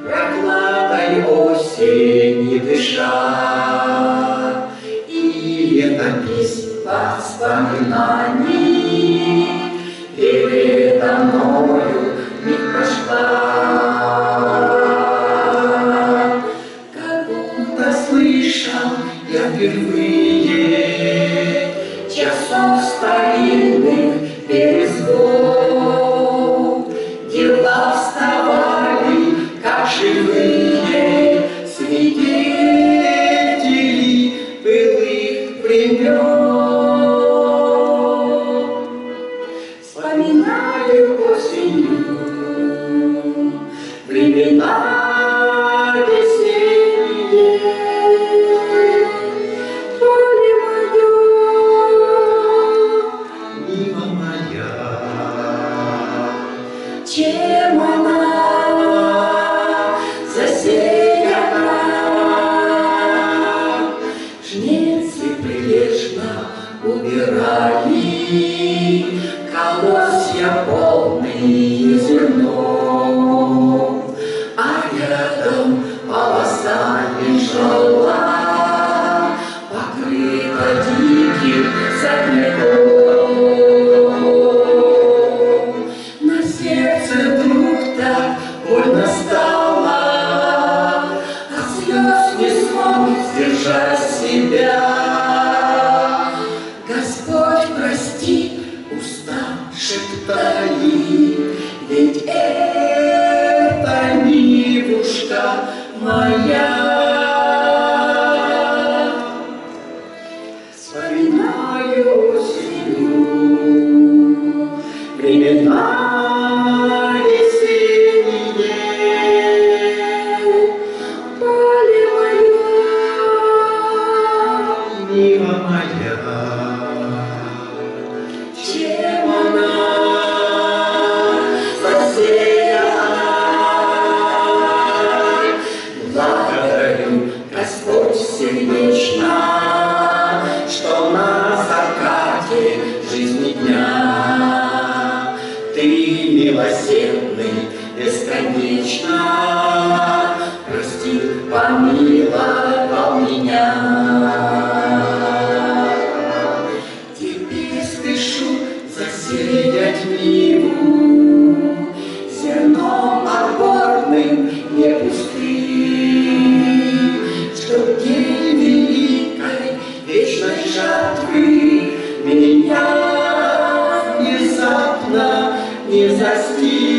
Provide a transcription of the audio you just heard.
прохладой осени дыша, и летопись воспоминаний передо мною не прошла. Как будто слышал я впервые часов старинных перезвон. Дела вставали, как живые свидетели былых времен. Вспоминаю осенью времена весенние. Поле мое, мимо моя, чем она засеяна. Жнецы прилежно убирали колосья полные зерном, а рядом полоса лежала, покрыта диким сорняком. На сердце вдруг так больно стало, от слез не смог сдержать себя. Господь, прости, уста шептали, ведь это Нивушка моя. Вспоминаю осенью времена весенние. Поле мое, мимо моя, чем она засеяна. Благодарю, Господь, сердечно, что на закате жизни дня Ты милосердный бесконечно простил, помиловал меня. Теперь спешу засеять Ниву зерном отборным, не пустым, чтоб день великой вечной жатвы меня внезапно не застиг.